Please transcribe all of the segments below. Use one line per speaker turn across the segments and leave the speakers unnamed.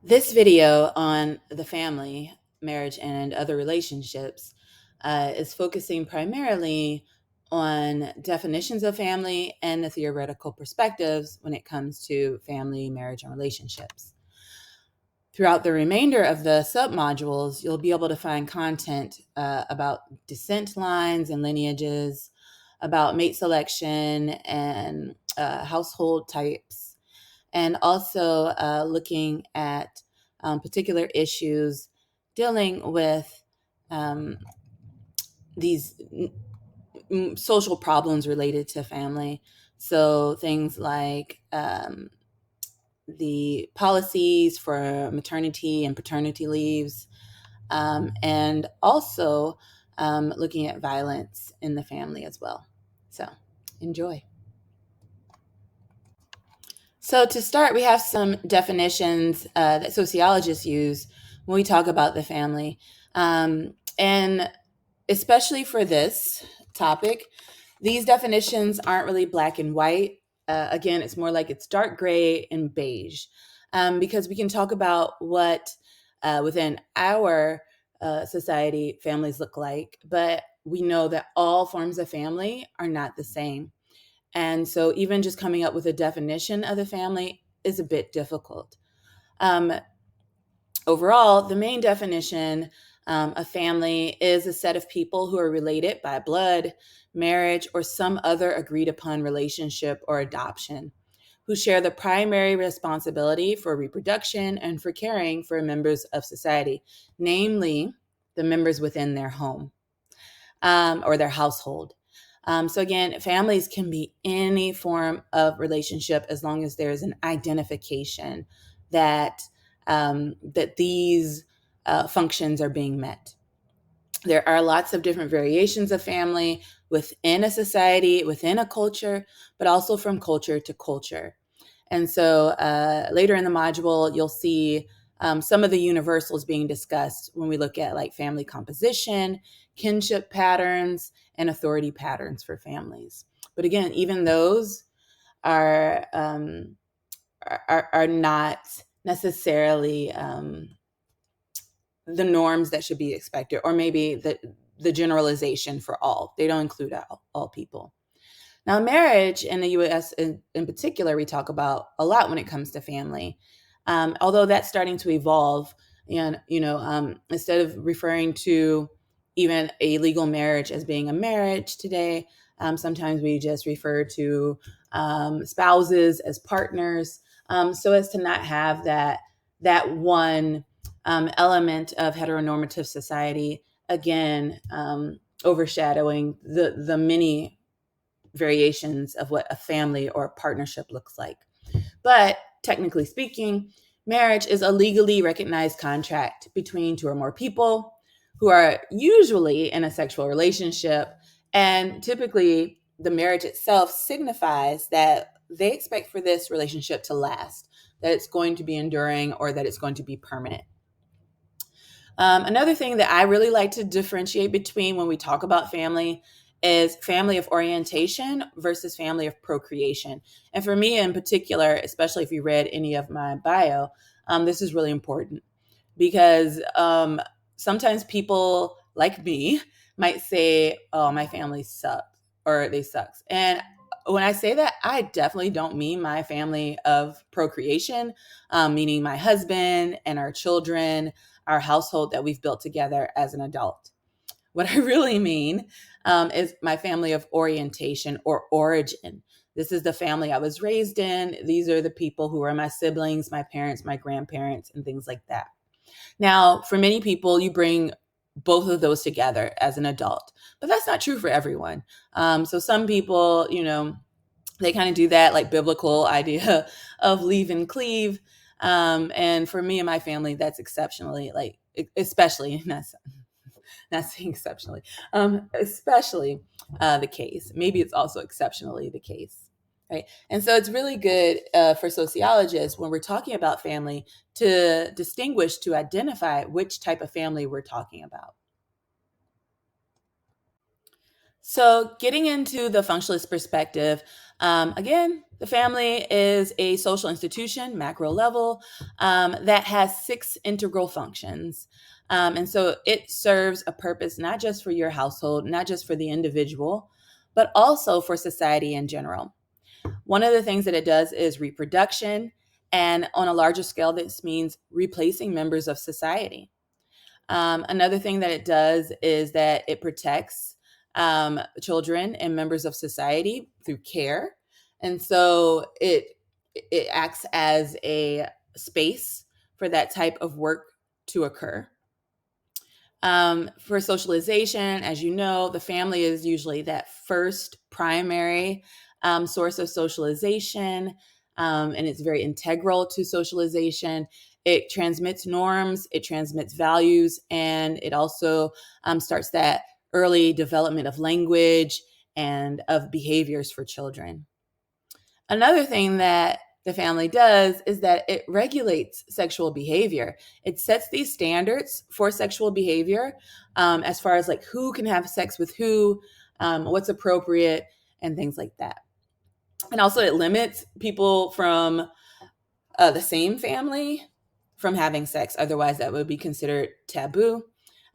This video on the family, marriage, and other relationships is focusing primarily on definitions of family and the theoretical perspectives when it comes to family, marriage, and relationships. Throughout the remainder of the submodules, you'll be able to find content about descent lines and lineages, about mate selection and household types, and also looking at particular issues dealing with um, these social problems related to family. So things like the policies for maternity and paternity leaves, and also looking at violence in the family as well. So enjoy. So to start, we have some definitions that sociologists use when we talk about the family. And especially for this topic, these definitions aren't really black and white. Again, it's more like it's dark gray and beige, because we can talk about what within our society families look like, but we know that all forms of family are not the same. And so even just coming up with a definition of the family is a bit difficult. Um, Overall, the main definition of family is a set of people who are related by blood, marriage, or some other agreed upon relationship or adoption, who share the primary responsibility for reproduction and for caring for members of society, namely the members within their home or their household. So again, families can be any form of relationship as long as there's an identification that that these functions are being met. There are lots of different variations of family within a society, within a culture, but also from culture to culture. And so later in the module, you'll see some of the universals being discussed when we look at like family composition, kinship patterns, and authority patterns for families. But again, even those are are not necessarily the norms that should be expected, or maybe the generalization for all. They don't include all people. Now, marriage in the US in particular, we talk about a lot when it comes to family. Although that's starting to evolve, and instead of referring to even a legal marriage as being a marriage today, sometimes we just refer to spouses as partners, so as to not have that one element of heteronormative society again overshadowing the many variations of what a family or a partnership looks like. But technically speaking, marriage is a legally recognized contract between two or more people who are usually in a sexual relationship. And typically, the marriage itself signifies that they expect for this relationship to last, that it's going to be enduring, or that it's going to be permanent. Another thing that I really like to differentiate between when we talk about family is family of orientation versus family of procreation. And for me in particular, especially if you read any of my bio, this is really important because sometimes people like me might say, oh, my family sucks or they sucks. And when I say that, I definitely don't mean my family of procreation, meaning my husband and our children, our household that we've built together as an adult. What I really mean is my family of orientation or origin. This is the family I was raised in. These are the people who are my siblings, my parents, my grandparents, and things like that. Now, for many people, you bring both of those together as an adult, but that's not true for everyone. So some people, they kind of do that like biblical idea of leave and cleave. And for me and my family, that's exceptionally like, especially not saying exceptionally, especially the case. Maybe it's also exceptionally the case. Right. And so it's really good for sociologists when we're talking about family to distinguish, to identify which type of family we're talking about. So, getting into the functionalist perspective, again, the family is a social institution, macro level, that has six integral functions. And so it serves a purpose not just for your household, not just for the individual, but also for society in general. One of the things that it does is reproduction. And on a larger scale, this means replacing members of society. Another thing that it does is that it protects children and members of society through care, and so it acts as a space for that type of work to occur. For socialization, as you know, the family is usually that first primary source of socialization, and it's very integral to socialization. It transmits norms, it transmits values, and it also starts that early development of language and of behaviors for children. Another thing that the family does is that it regulates sexual behavior. It sets these standards for sexual behavior, as far as like who can have sex with who, what's appropriate, and things like that. And also, it limits people from the same family from having sex. Otherwise, that would be considered taboo,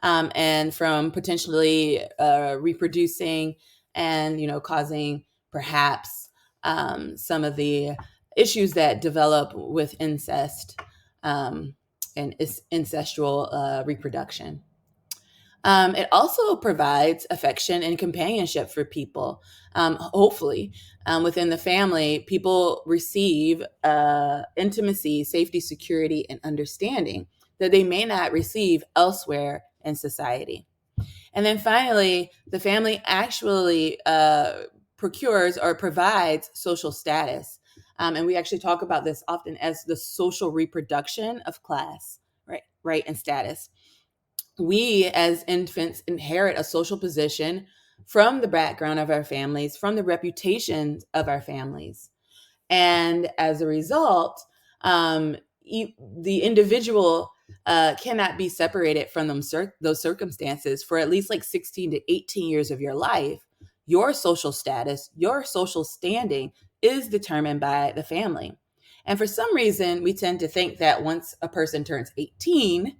and from potentially reproducing and causing perhaps some of the issues that develop with incest and incestual reproduction. It also provides affection and companionship for people. Hopefully, within the family, people receive intimacy, safety, security, and understanding that they may not receive elsewhere in society. And then finally, the family actually procures or provides social status. And we actually talk about this often as the social reproduction of class, right, and status. We as infants inherit a social position from the background of our families, from the reputations of our families. And as a result, the individual cannot be separated from those circumstances for at least like 16 to 18 years of your life. Your social status, your social standing is determined by the family. And for some reason, we tend to think that once a person turns 18,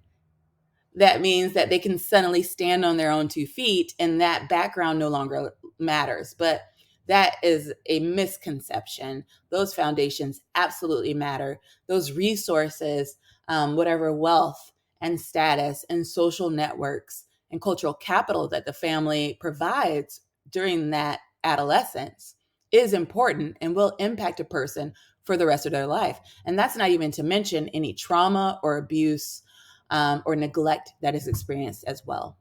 that means that they can suddenly stand on their own 2 feet and that background no longer matters. But that is a misconception. Those foundations absolutely matter. Those resources, whatever wealth and status and social networks and cultural capital that the family provides during that adolescence is important and will impact a person for the rest of their life. And that's not even to mention any trauma or abuse or neglect that is experienced as well.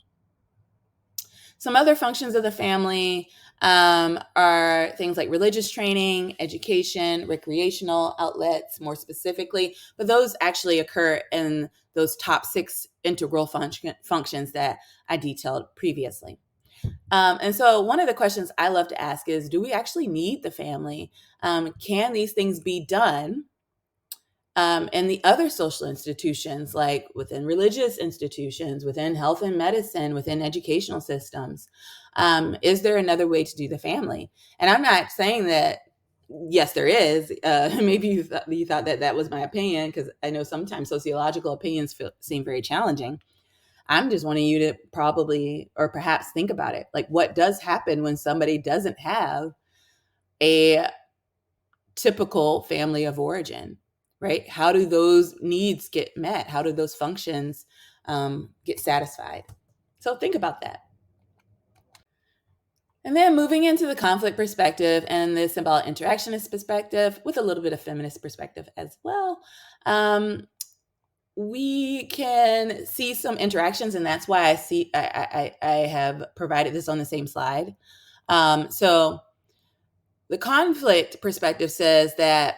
Some other functions of the family are things like religious training, education, recreational outlets, more specifically, but those actually occur in those top six integral functions that I detailed previously. And so one of the questions I love to ask is, do we actually need the family? Can these things be done and the other social institutions, like within religious institutions, within health and medicine, within educational systems? Is there another way to do the family? And I'm not saying that, yes, there is. Maybe you thought that that was my opinion, because I know sometimes sociological opinions seem very challenging. I'm just wanting you to probably or perhaps think about it. Like, what does happen when somebody doesn't have a typical family of origin, right? How do those needs get met? How do those functions get satisfied? So think about that. And then moving into the conflict perspective and the symbolic interactionist perspective with a little bit of feminist perspective as well. We can see some interactions, and that's why I have provided this on the same slide. So the conflict perspective says that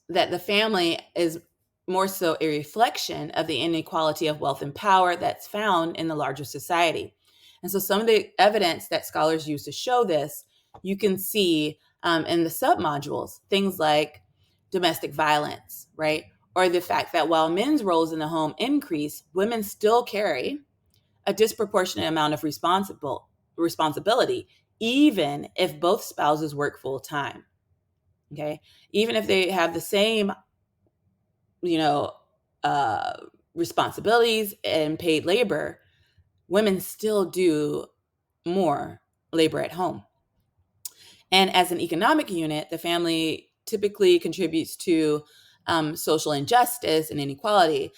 the family is more so a reflection of the inequality of wealth and power that's found in the larger society. And so some of the evidence that scholars use to show this, you can see in the submodules, things like domestic violence, right? Or the fact that while men's roles in the home increase, women still carry a disproportionate amount of responsibility, even if both spouses work full time. Okay. Even if they have the same, you know, uh, responsibilities and paid labor, women still do more labor at home. And as an economic unit, the family typically contributes to social injustice and inequality.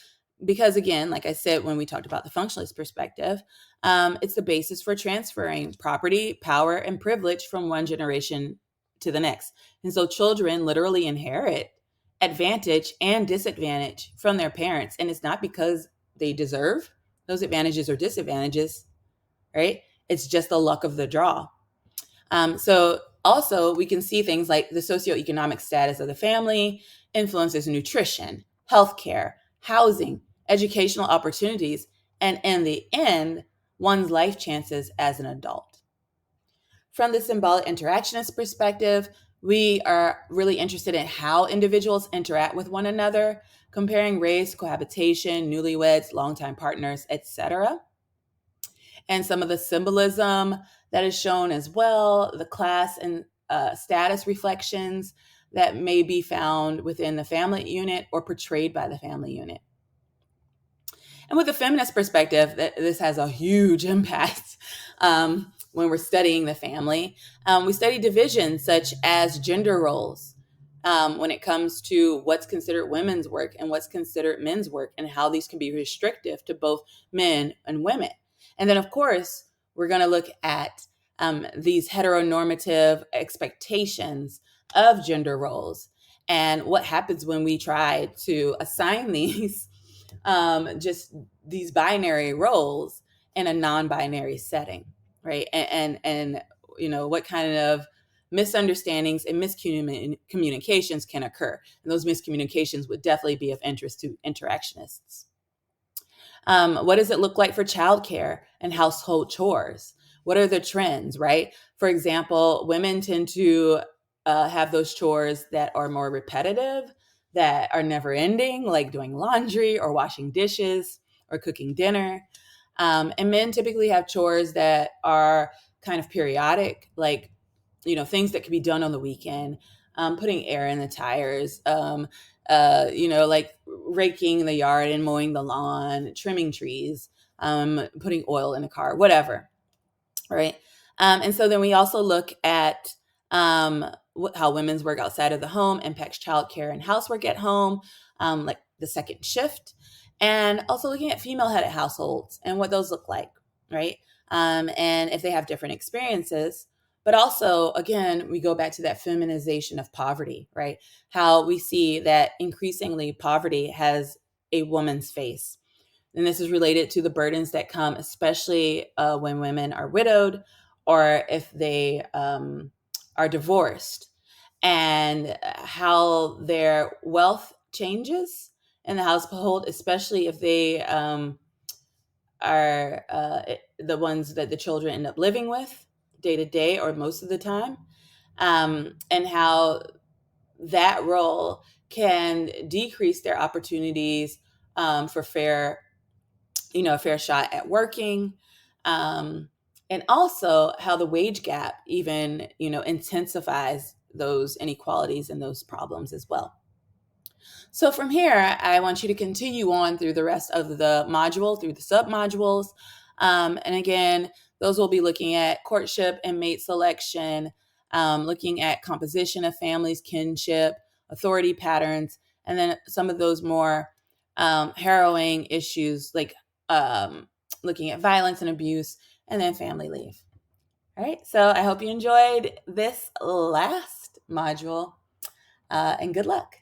Because, again, like I said, when we talked about the functionalist perspective, it's the basis for transferring property, power, and privilege from one generation to the next. And so children literally inherit advantage and disadvantage from their parents. And it's not because they deserve those advantages or disadvantages, right? It's just the luck of the draw. So also we can see things like the socioeconomic status of the family influences nutrition, healthcare, housing, educational opportunities, and in the end, one's life chances as an adult. From the symbolic interactionist perspective, we are really interested in how individuals interact with one another, comparing race, cohabitation, newlyweds, longtime partners, etc. And some of the symbolism that is shown as well, the class and status reflections that may be found within the family unit or portrayed by the family unit. And with a feminist perspective, this has a huge impact when we're studying the family. We study divisions such as gender roles when it comes to what's considered women's work and what's considered men's work, and how these can be restrictive to both men and women. And then, of course, we're going to look at these heteronormative expectations of gender roles and what happens when we try to assign these just these binary roles in a non-binary setting, right? And what kind of misunderstandings and miscommunications can occur. And those miscommunications would definitely be of interest to interactionists. What does it look like for childcare and household chores? What are the trends, right? For example, women tend to have those chores that are more repetitive, that are never ending, like doing laundry or washing dishes or cooking dinner. And men typically have chores that are kind of periodic, like, things that can be done on the weekend, putting air in the tires, like raking the yard and mowing the lawn, trimming trees, putting oil in a car, whatever, right? And so then we also look at how women's work outside of the home impacts childcare and housework at home, like the second shift, and also looking at female-headed households and what those look like, right? And if they have different experiences. But also, again, we go back to that feminization of poverty, right? How we see that increasingly poverty has a woman's face. And this is related to the burdens that come, especially when women are widowed or if they are divorced, and how their wealth changes in the household, especially if they are the ones that the children end up living with day to day or most of the time, and how that role can decrease their opportunities for a fair shot at working. And also how the wage gap even, intensifies those inequalities and those problems as well. So from here, I want you to continue on through the rest of the module, through the submodules. And again, those will be looking at courtship and mate selection, looking at composition of families, kinship, authority patterns, and then some of those more harrowing issues like looking at violence and abuse, and then family leave. All right, so I hope you enjoyed this last module, and good luck.